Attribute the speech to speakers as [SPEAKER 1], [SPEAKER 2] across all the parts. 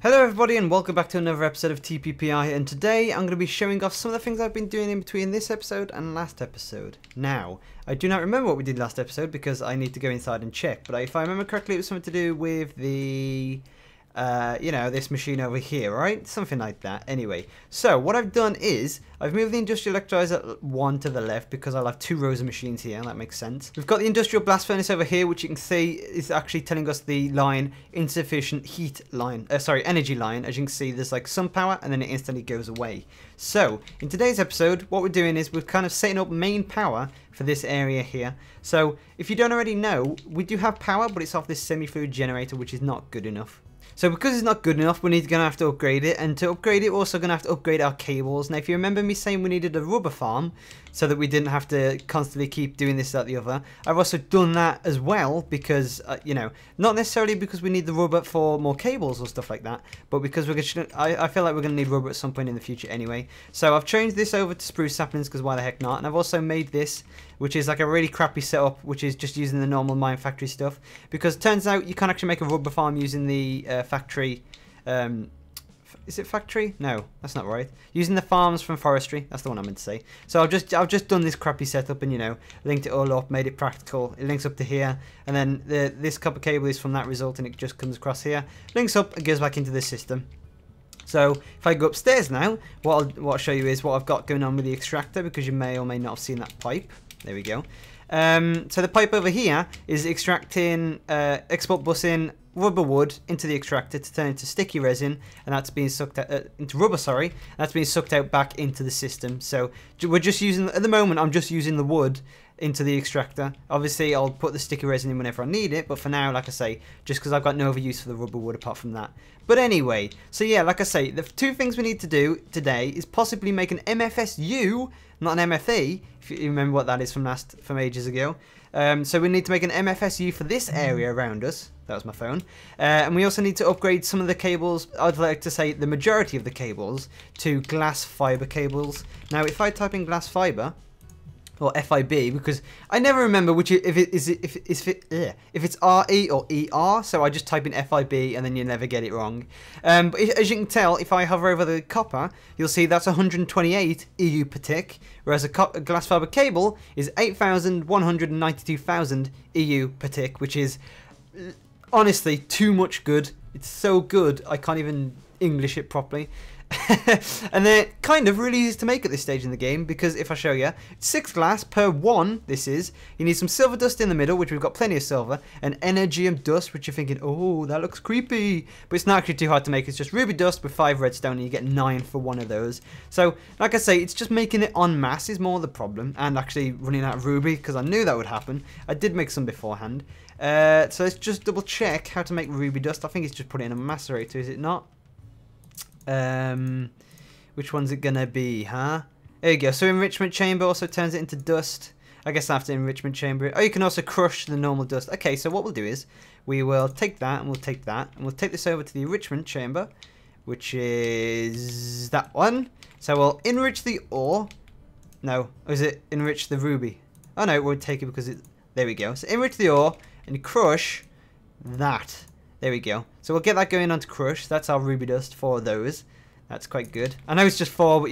[SPEAKER 1] Hello everybody and welcome back to another episode of TPPI, and today I'm going to be showing off some of the things I've been doing in between this episode and last episode. Now, I do not remember what we did last episode because I need to go inside and check, but if I remember correctly it was something to do with the, this machine over here, right? Something like that. Anyway, so what I've done is I've moved the industrial electrolyzer 1 to the left because I'll have 2 rows of machines here, and that makes sense. We've got the industrial blast furnace over here, which you can see is actually telling us the line insufficient heat line, energy line. As you can see, there's like some power and then it instantly goes away. So in today's episode, what we're doing is we're kind of setting up main power for this area here. So if you don't already know, we do have power, but it's off this centrifuge generator, which is not good enough. So because it's not good enough, we're going to have to upgrade it, and to upgrade it we're also going to have to upgrade our cables. Now if you remember me saying we needed a rubber farm so that we didn't have to constantly keep doing this, that, the other, I've also done that as well because, not necessarily because we need the rubber for more cables or stuff like that, but because we're gonna, I feel like we're going to need rubber at some point in the future anyway. So I've changed this over to spruce saplings because why the heck not, and I've also made this, which is like a really crappy setup, which is just using the normal mine factory stuff, because it turns out you can't actually make a rubber farm using the factory. Is it factory? No, that's not right. Using the farms from forestry, that's the one I meant to say. So I've just done this crappy setup and linked it all up, made it practical. It links up to here, and then this copper cable is from that result, and it just comes across here, links up and goes back into the system. So if I go upstairs now, what I'll show you is what I've got going on with the extractor, because you may or may not have seen that pipe. There we go. So the pipe over here is extracting, export busing rubber wood into the extractor to turn into sticky resin, and that's being sucked out, into rubber, sorry, that's being sucked out back into the system. So we're just using, at the moment I'm just using the wood into the extractor. Obviously I'll put the sticky resin in whenever I need it, but for now, like I say, just because I've got no other use for the rubber wood apart from that. But anyway, so yeah, like I say, the 2 things we need to do today is possibly make an MFSU, not an MFE, if you remember what that is from ages ago. So we need to make an MFSU for this area around us. That was my phone. And we also need to upgrade some of the cables, I'd like to say the majority of the cables, to glass fiber cables. Now if I type in glass fiber, or FIB, because I never remember which if it's RE or ER, so I just type in FIB and then you never get it wrong. But as you can tell, if I hover over the copper, you'll see that's 128 EU per tick, whereas a glass fiber cable is 8,192,000 EU per tick, which is honestly too much good. It's so good I can't even English it properly. And they're kind of really easy to make at this stage in the game, because if I show you, 6 glass per 1 this is. You need some silver dust in the middle, which we've got plenty of silver, and energium dust, which you're thinking, oh, that looks creepy, but it's not actually too hard to make. It's just ruby dust with 5 redstone, and you get 9 for 1 of those. So like I say, it's just making it en masse is more the problem, and actually running out of ruby, because I knew that would happen. I did make some beforehand. So let's just double check how to make ruby dust. I think it's just put it in a macerator, is it not? Which one's it gonna be, huh? There you go. So enrichment chamber also turns it into dust. I guess after enrichment chamber. Oh, you can also crush the normal dust. Okay, so what we'll do is we will take that and we'll take that and we'll take this over to the enrichment chamber, which is that one. So we'll enrich the ore. No, or is it enrich the ruby? Oh no, it won't take it because it. There we go. So enrich the ore and crush that. There we go. So we'll get that going on to crush. That's our ruby dust for those. That's quite good. I know it's just 4, but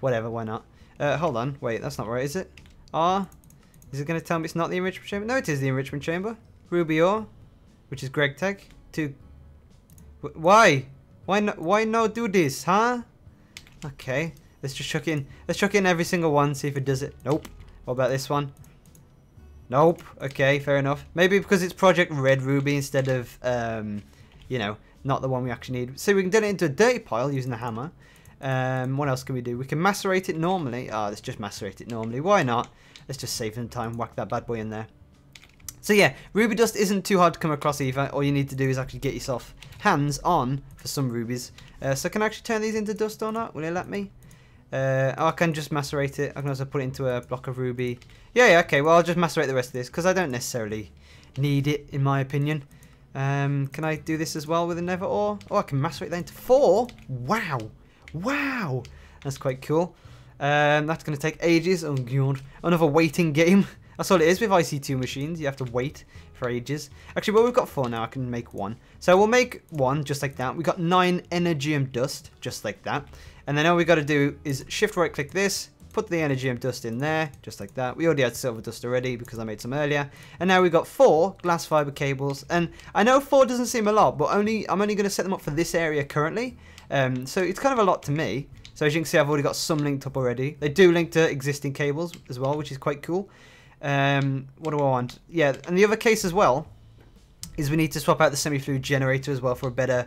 [SPEAKER 1] whatever, why not? Hold on. Wait, that's not right, is it? Is it going to tell me it's not the enrichment chamber? No, it is the enrichment chamber. Ruby ore, which is Greg Tech. Why? Why not do this, huh? Okay. Let's just chuck in. Let's chuck in every single one, see if it does it. Nope. What about this one? Nope. Okay, fair enough. Maybe because it's Project Red Ruby instead of, not the one we actually need. So we can turn it into a dirty pile using the hammer. What else can we do? We can macerate it normally. Let's just macerate it normally. Why not? Let's just save some time. Whack that bad boy in there. So yeah, ruby dust isn't too hard to come across either. All you need to do is actually get yourself hands on for some rubies. So can I actually turn these into dust or not? Will it let me? I can just macerate it. I can also put it into a block of ruby. Yeah, okay, well I'll just macerate the rest of this because I don't necessarily need it in my opinion. Can I do this as well with a nether ore? Oh, I can macerate that into 4? Wow! Wow! That's quite cool. That's going to take ages. Oh god. Another waiting game. That's all it is with IC2 machines. You have to wait for ages. Actually, well, we've got 4 now. I can make 1. So we'll make 1 just like that. We got 9 Energium dust just like that. And then all we got to do is shift right click this, put the Energium dust in there just like that. We already had silver dust already because I made some earlier. And now we've got 4 glass fiber cables. And I know 4 doesn't seem a lot, but I'm only going to set them up for this area currently. So it's kind of a lot to me. So as you can see, I've already got some linked up already. They do link to existing cables as well, which is quite cool. What do I want? Yeah, and the other case as well is we need to swap out the semi-fluid generator as well for a better,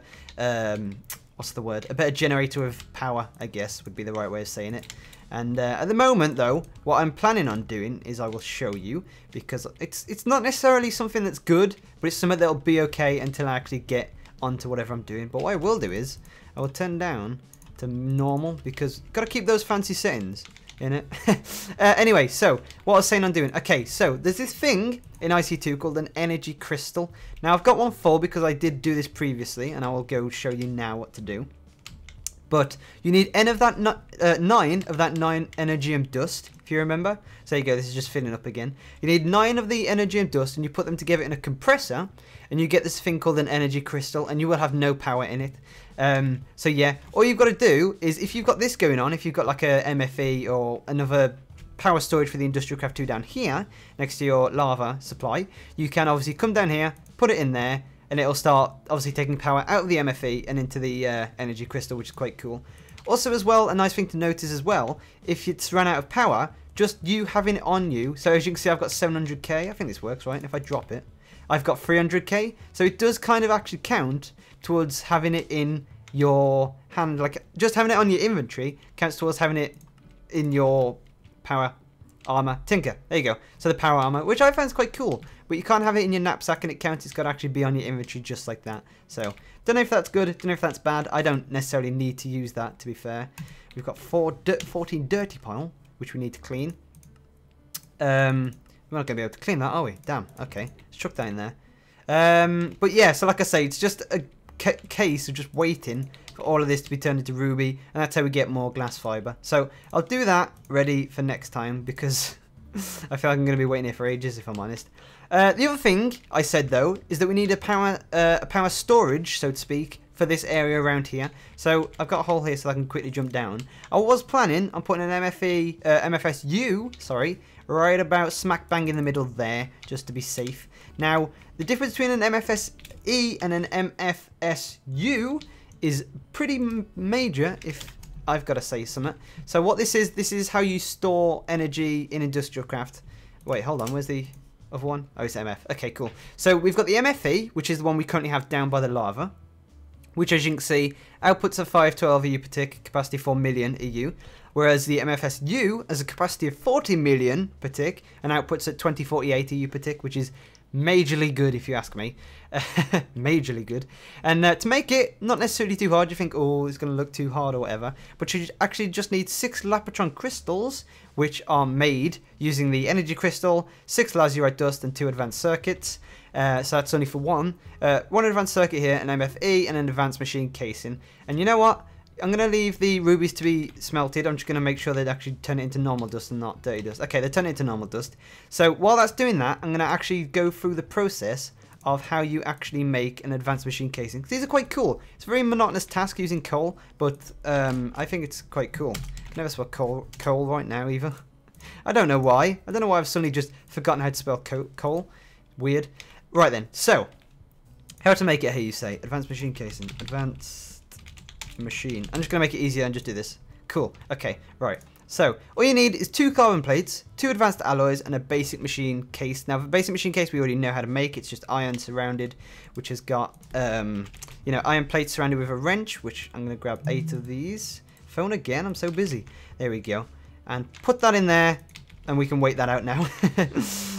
[SPEAKER 1] what's the word? A better generator of power, I guess, would be the right way of saying it. And at the moment, though, what I'm planning on doing is I will show you, because it's not necessarily something that's good, but it's something that'll be okay until I actually get onto whatever I'm doing. But what I will do is I will turn down to normal, because you've got to keep those fancy settings in it. Anyway, so what I was saying on doing. Okay, so there's this thing in IC2 called an energy crystal. Now I've got one full because I did do this previously, and I will go show you now what to do. But you need 9 of that 9 Energium dust, if you remember. So there you go, this is just filling up again. You need 9 of the Energium dust, and you put them together in a compressor, and you get this thing called an energy crystal, and you will have no power in it. So yeah, all you've got to do is, if you've got this going on, if you've got like a MFE or another power storage for the Industrial Craft 2 down here, next to your lava supply, you can obviously come down here, put it in there, and it'll start obviously taking power out of the MFE and into the energy crystal, which is quite cool. Also as well, a nice thing to notice as well, if it's run out of power, just you having it on you. So as you can see, I've got 700k. I think this works, right? And if I drop it, I've got 300k. So it does kind of actually count towards having it in your hand. Like just having it on your inventory counts towards having it in your power armor tinker. There you go. So the power armor, which I find is quite cool. But you can't have it in your knapsack and it counts. It's got to actually be on your inventory just like that. So don't know if that's good. Don't know if that's bad. I don't necessarily need to use that, to be fair. We've got 14 dirty pile, which we need to clean. We're not going to be able to clean that, are we? Damn. Okay. Let's chuck that in there. But yeah, so like I say, it's just a case of just waiting for all of this to be turned into ruby, and that's how we get more glass fiber. So I'll do that ready for next time, because I feel like I'm going to be waiting here for ages, if I'm honest. The other thing I said though is that we need a power storage, so to speak, for this area around here. So I've got a hole here so I can quickly jump down. I was planning on putting an MFSU, sorry, right about smack bang in the middle there, just to be safe. Now, the difference between an MFSE and an MFSU is pretty major, if I've got to say something. So what this is how you store energy in Industrial Craft. Wait, hold on, where's the other one? Oh, it's MF. Okay, cool. So we've got the MFE, which is the one we currently have down by the lava, which, as you can see, outputs a 512 EU per tick, capacity 4 million EU, whereas the MFSU has a capacity of 40 million per tick and outputs at 2048 EU per tick, which is majorly good, if you ask me. Majorly good. And to make it not necessarily too hard, you think, oh, it's going to look too hard or whatever, but you actually just need 6 Lapotron crystals, which are made using the energy crystal, 6 lazurite dust, and 2 advanced circuits. So that's only for one advanced circuit here, an MFE, and an advanced machine casing. And you know what? I'm going to leave the rubies to be smelted. I'm just going to make sure they actually turn it into normal dust and not dirty dust. Okay, they turn it into normal dust. So while that's doing that, I'm going to actually go through the process of how you actually make an advanced machine casing. These are quite cool. It's a very monotonous task using coal, but I think it's quite cool. I never spell coal right now either. I don't know why. I don't know why I've suddenly just forgotten how to spell coal. Weird. Right then, so how to make it, how you say, advanced machine casing, advanced machine. I'm just going to make it easier and just do this. Cool. Okay, right. So all you need is 2 carbon plates, 2 advanced alloys, and a basic machine case. Now, the basic machine case we already know how to make. It's just iron surrounded, which has got, you know, iron plates surrounded with a wrench, which I'm going to grab 8 of these. Phone again, I'm so busy. There we go. And put that in there, and we can wait that out now.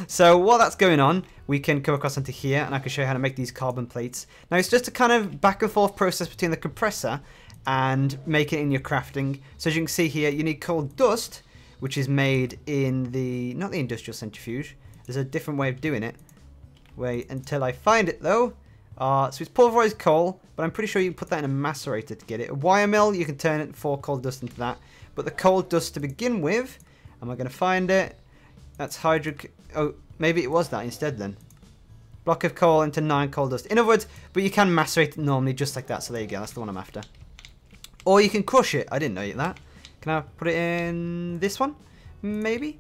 [SPEAKER 1] So while that's going on, we can come across onto here, and I can show you how to make these carbon plates. Now, it's just a kind of back and forth process between the compressor and make it in your crafting. So as you can see here, you need coal dust, which is made in the, not the Industrial Centrifuge. There's a different way of doing it. Wait until I find it though. So it's pulverized coal, but I'm pretty sure you can put that in a macerator to get it. A wire mill, you can turn it 4 coal dust into that. But the coal dust to begin with, am I going to find it? That's hydro... Oh, maybe it was that instead then. Block of coal into 9 coal dust. In other words, but you can macerate it normally just like that. So there you go. That's the one I'm after. Or you can crush it. I didn't know that. Can I put it in this one? Maybe?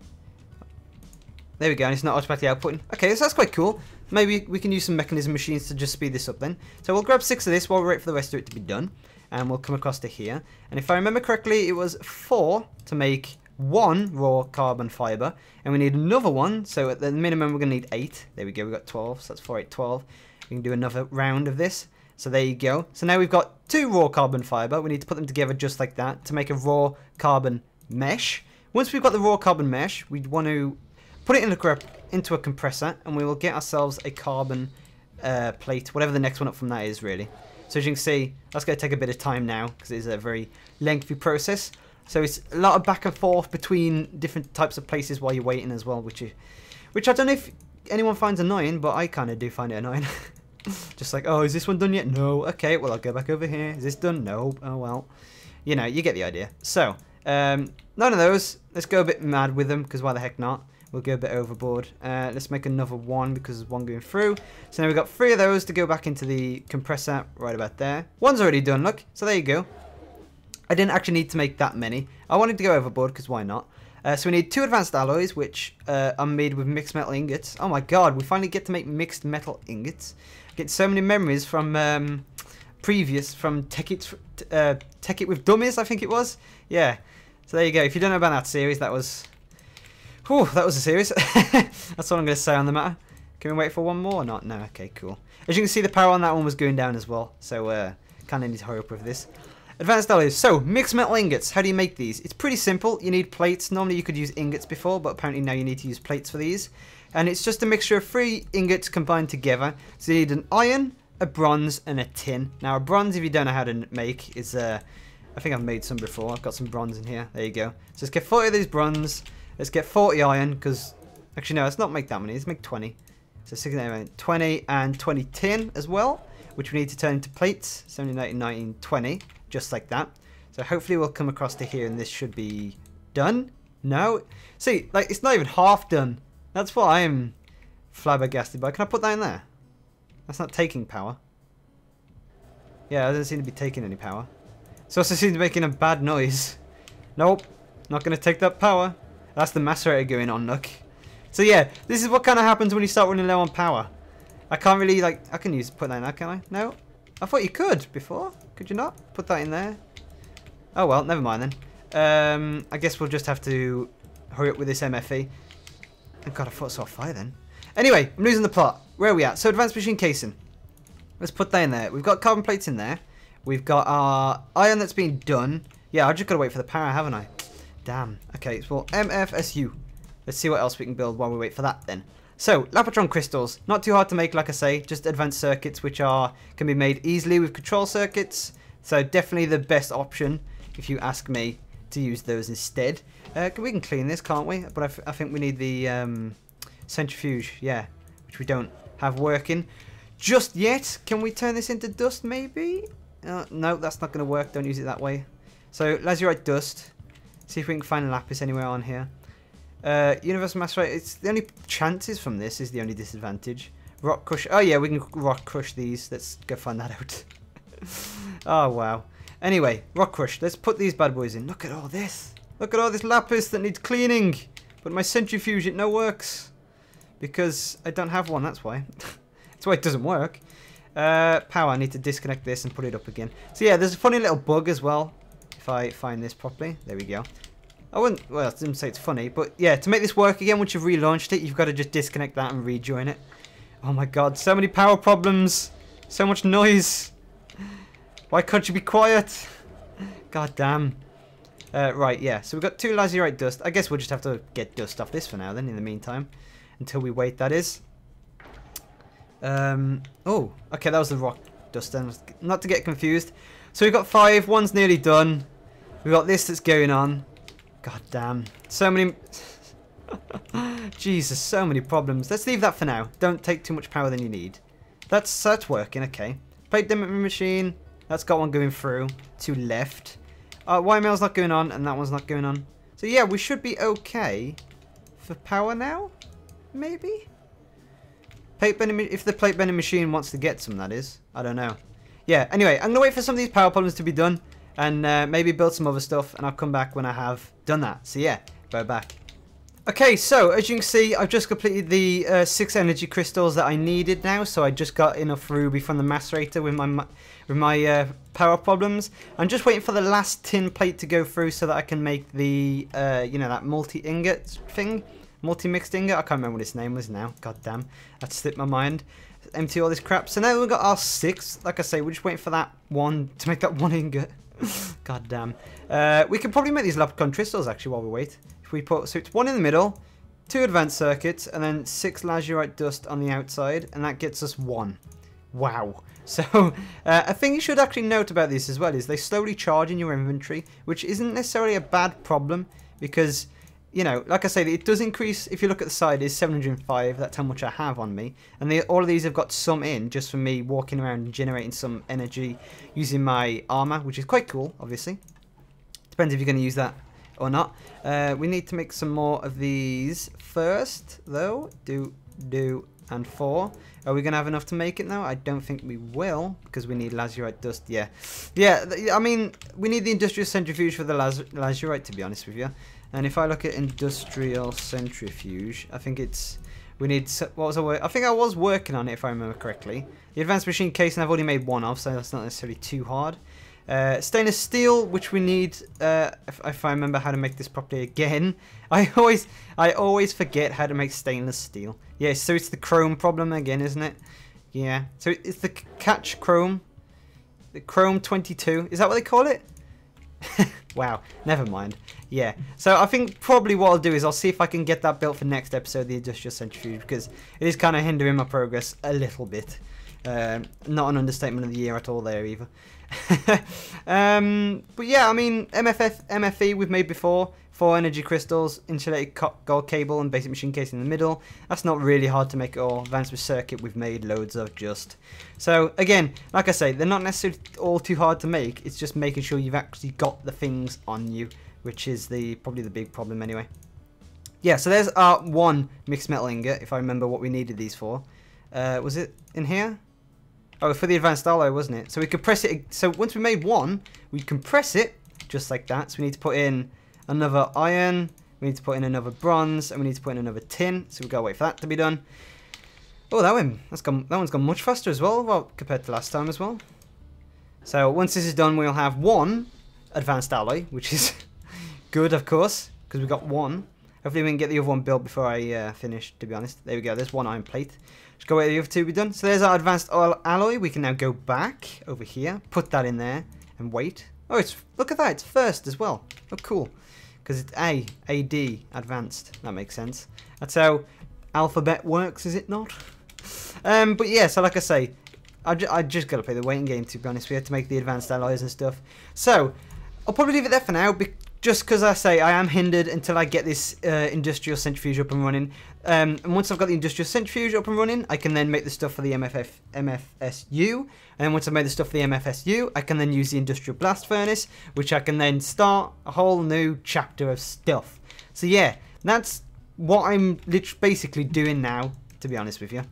[SPEAKER 1] There we go, and it's not automatically outputting. Okay, so that's quite cool. Maybe we can use some mechanism machines to just speed this up then. So we'll grab 6 of this while we wait for the rest of it to be done. And we'll come across to here. And if I remember correctly, it was 4 to make 1 raw carbon fibre. And we need another one, so at the minimum we're going to need 8. There we go, we've got 12, so that's 4, 8, 12. We can do another round of this. So there you go. So now we've got 2 raw carbon fibre. We need to put them together just like that to make a raw carbon mesh. Once we've got the raw carbon mesh, we want to put it into a compressor, and we will get ourselves a carbon plate, whatever the next one up from that is, really. So as you can see, that's going to take a bit of time now, because it is a very lengthy process. So it's a lot of back and forth between different types of places while you're waiting as well, which I don't know if anyone finds annoying, but I kind of do find it annoying. Just like, oh, is this one done yet? No. Okay, well, I'll go back over here. Is this done? No. Oh, well. You know, you get the idea. So, none of those. Let's go a bit mad with them, because why the heck not? We'll go a bit overboard. Let's make another one because there's one going through. So now we've got 3 of those to go back into the compressor right about there. One's already done, look. So there you go. I didn't actually need to make that many. I wanted to go overboard because why not? So we need 2 advanced alloys, which are made with mixed metal ingots. Oh my god, we finally get to make mixed metal ingots. I get so many memories from from Tech It with Dummies, I think it was. Yeah. So there you go. If you don't know about that series, that was... Whew, that was a series. That's all I'm going to say on the matter. Can we wait for one more or not? No, okay, cool. As you can see, the power on that one was going down as well. So, kind of need to hurry up with this. Advanced alloys. So, mixed metal ingots. How do you make these? It's pretty simple. You need plates. Normally you could use ingots before, but apparently now you need to use plates for these. And it's just a mixture of 3 ingots combined together. So you need an iron, a bronze, and a tin. Now, a bronze, if you don't know how to make, is... I think I've made some before. I've got some bronze in here. There you go. So let's get 40 of these bronze. Let's get 40 iron, because... Actually, no, let's not make that many. Let's make 20. So 60, 20 and 20 tin as well, which we need to turn into plates. 70, 90, 19, 20. Just like that. So hopefully we'll come across to here, and this should be done. No? See, like, it's not even half done. That's what I am flabbergasted by. Can I put that in there? That's not taking power. Yeah, it doesn't seem to be taking any power. It also seems to be making a bad noise. Nope. Not going to take that power. That's the macerator going on, look. So yeah, this is what kind of happens when you start running low on power. I can't really, like, I can put that in there, can I? No? I thought you could before. Could you not? Put that in there. Oh well, never mind then. I guess we'll just have to hurry up with this MFE. Oh god, I thought I saw fire then. Anyway, I'm losing the plot. Where are we at? So advanced machine casing. Let's put that in there. We've got carbon plates in there. We've got our iron that's been done. Yeah, I've just got to wait for the power, haven't I? Damn. Okay, so MFSU. Let's see what else we can build while we wait for that then. So, Lapotron crystals. Not too hard to make, like I say. Just advanced circuits which can be made easily with control circuits. So, definitely the best option, if you ask me, to use those instead. We can clean this, can't we? But I think we need the centrifuge, yeah. Which we don't have working just yet. Can we turn this into dust, maybe? No, that's not going to work. Don't use it that way. So, lazurite dust. See if we can find a lapis anywhere on here. Universal macerator. It's the only chances from this is the only disadvantage. Rock crush. Oh yeah, we can rock crush these. Let's go find that out. Oh wow. Anyway, rock crush. Let's put these bad boys in. Look at all this. Look at all this lapis that needs cleaning. But my centrifuge, it no works because I don't have one. That's why. That's why it doesn't work. Power. I need to disconnect this and put it up again. So yeah, there's a funny little bug as well. If I find this properly. There we go. I wouldn't, well, I didn't say it's funny, but yeah, to make this work again, once you've relaunched it, you've got to just disconnect that and rejoin it. Oh my god, so many power problems. So much noise. Why can't you be quiet? God damn. Right, yeah, so we've got 2 lazurite dust. I guess we'll just have to get dust off this for now then, in the meantime. Until we wait, that is. Oh, okay, that was the rock dust then. Not to get confused. So we've got 5, one's nearly done. We've got this that's going on. God damn. So many... Jesus, so many problems. Let's leave that for now. Don't take too much power than you need. That's working, okay. Plate demo machine. That's got one going through. 2 left. Y-mail's not going on, and that one's not going on. So yeah, we should be okay for power now? Maybe? If the plate bending machine wants to get some, that is. I don't know. Yeah, anyway, I'm going to wait for some of these power problems to be done. And maybe build some other stuff. And I'll come back when I have done that. So yeah, go back. Okay, so as you can see, I've just completed the 6 energy crystals that I needed now. So I just got enough ruby from the macerator with my power problems. I'm just waiting for the last tin plate to go through so that I can make the, you know, that multi-ingot thing. Multi-mixed ingot. I can't remember what its name was now. God damn, that slipped my mind. Empty all this crap. So now we've got our 6. Like I say, we're just waiting for that one to make that 1 ingot. God damn. We can probably make these Lapcon crystals actually while we wait. If we put, so it's 1 in the middle, 2 advanced circuits, and then 6 lazurite dust on the outside, and that gets us 1. Wow. So a thing you should actually note about this as well is they slowly charge in your inventory, which isn't necessarily a bad problem because, you know, like I said, it does increase. If you look at the side, it's 705. That's how much I have on me. And all of these have got some in just for me walking around and generating some energy using my armor, which is quite cool, obviously. Depends if you're going to use that or not. We need to make some more of these first, though. Do, and 4. Are we going to have enough to make it now? I don't think we will, because we need lazurite dust. Yeah. Yeah, I mean, we need the Industrial Centrifuge for the lazurite, to be honest with you. And if I look at Industrial Centrifuge, I think it's... We need... What was I think I was working on it, if I remember correctly. The Advanced Machine Casing, I've already made 1 of, so that's not necessarily too hard. Stainless steel, which we need, if I remember how to make this properly again. I always forget how to make stainless steel. Yeah, so it's the chrome problem again, isn't it? Yeah, so it's the catch chrome. The chrome 22, is that what they call it? Wow, never mind. Yeah, so I think probably what I'll do is I'll see if I can get that built for next episode, the Industrial Centrifuge, because it is kind of hindering my progress a little bit. Not an understatement of the year at all there either. But yeah, I mean, MFE we've made before. 4 energy crystals, insulated gold cable, and basic machine casing in the middle. That's not really hard to make at all. Advanced with circuit we've made loads of just. So again, like I say, they're not necessarily all too hard to make. It's just making sure you've actually got the things on you, which is probably the big problem anyway. Yeah, so there's our 1 mixed metal ingot, if I remember what we needed these for. Was it in here? Oh, for the advanced alloy, wasn't it? So we could press it. So once we made 1, we compress it just like that. So we need to put in another iron, we need to put in another bronze, and we need to put in another tin. So we've got to wait for that to be done. Oh, that one's gone much faster as well, compared to last time as well. So once this is done, we'll have 1 advanced alloy, which is good, of course, because we've got 1. Hopefully we can get the other one built before I finish, to be honest. There we go, there's 1 iron plate. Just go wait for the other 2 to be done. So there's our advanced alloy. We can now go back over here, put that in there, and wait. Oh, look at that, it's first as well. Oh, cool. Because it's AD, advanced. That makes sense. That's how alphabet works, is it not? But yeah, so like I say, I just got to play the waiting game, to be honest. We had to make the advanced alloys and stuff. So, I'll probably leave it there for now, just because I say I am hindered until I get this Industrial Centrifuge up and running. And once I've got the Industrial Centrifuge up and running, I can then make the stuff for the MFSU. And then once I've made the stuff for the MFSU, I can then use the Industrial Blast Furnace, which I can then start a whole new chapter of stuff. So yeah, that's what I'm basically doing now, to be honest with you.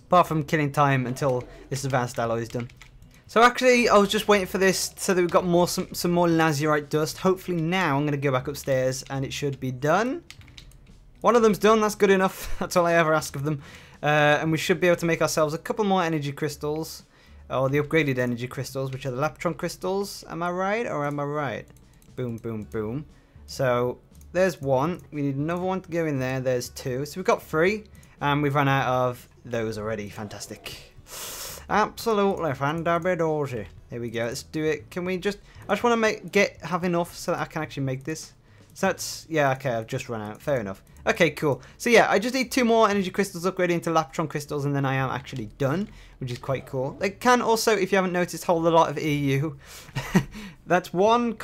[SPEAKER 1] Apart from killing time until this advanced alloy is done. So actually, I was just waiting for this so that we've got some more lazurite dust. Hopefully now I'm going to go back upstairs and it should be done. One of them's done, that's good enough. That's all I ever ask of them. And we should be able to make ourselves a couple more energy crystals. Or the upgraded energy crystals, which are the Laptron crystals. Am I right or am I right? Boom, boom, boom. So there's 1. We need another 1 to go in there. There's 2. So we've got 3. And we've run out of those already. Fantastic. Absolutely fantabulous. Here we go. Let's do it. Can we just... I just want to have enough so that I can actually make this. So that's... Yeah, okay. I've just run out. Fair enough. Okay, cool. So yeah, I just need 2 more energy crystals upgraded into Laptron crystals and then I am actually done, which is quite cool. They can also, if you haven't noticed, hold a lot of EU. That's 1,000,000,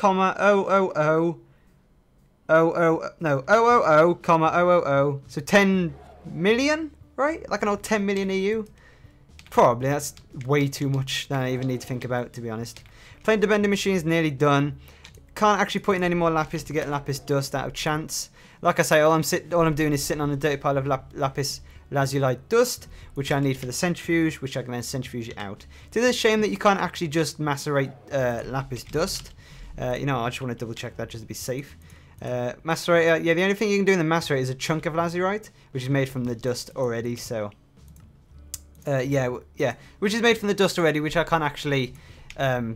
[SPEAKER 1] comma 000. So 10 million, right? Like an old 10 million EU. Probably, that's way too much than I even need to think about, to be honest. Plane bending machine is nearly done. can't actually put in any more lapis to get lapis dust out of chance. Like I say, all I'm doing is sitting on a dirty pile of lapis lazuli dust, which I need for the centrifuge, which I can then centrifuge it out. It is a shame that you can't actually just macerate lapis dust. You know, I just want to double check that just to be safe. Macerator, yeah, the only thing you can do in the macerator is a chunk of lazurite, which is made from the dust already, so... yeah, which is made from the dust already, which I can't actually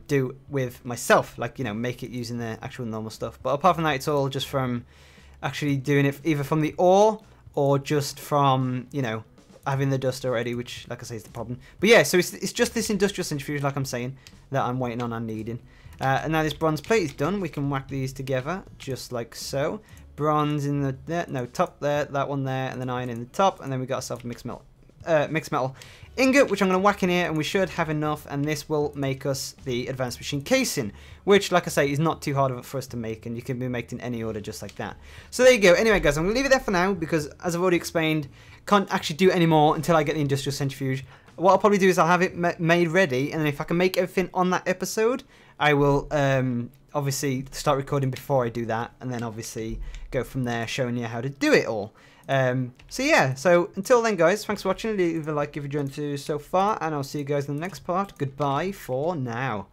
[SPEAKER 1] do with myself, like, you know, make it using the actual normal stuff. But apart from that, it's all just from actually doing it either from the ore or just from, you know, having the dust already, which, like I say, is the problem. But yeah, so it's just this industrial centrifuge, like I'm saying, that I'm waiting on and needing. And now this bronze plate is done. We can whack these together, just like so. Bronze in the there, no, top there, that one there, and then iron in the top, and then we got ourselves a mixed metal ingot, which I'm going to whack in here, and we should have enough, and this will make us the advanced machine casing, which, like I say, is not too hard for us to make, and you can be made in any order just like that. So there you go. Anyway, guys, I'm going to leave it there for now, because, as I've already explained, can't actually do any more until I get the industrial centrifuge. What I'll probably do is I'll have it made ready, and then if I can make everything on that episode, I will obviously start recording before I do that, and then obviously go from there showing you how to do it all. So yeah, so until then, guys, thanks for watching. Leave a like if you joined us so far, and I'll see you guys in the next part. Goodbye for now.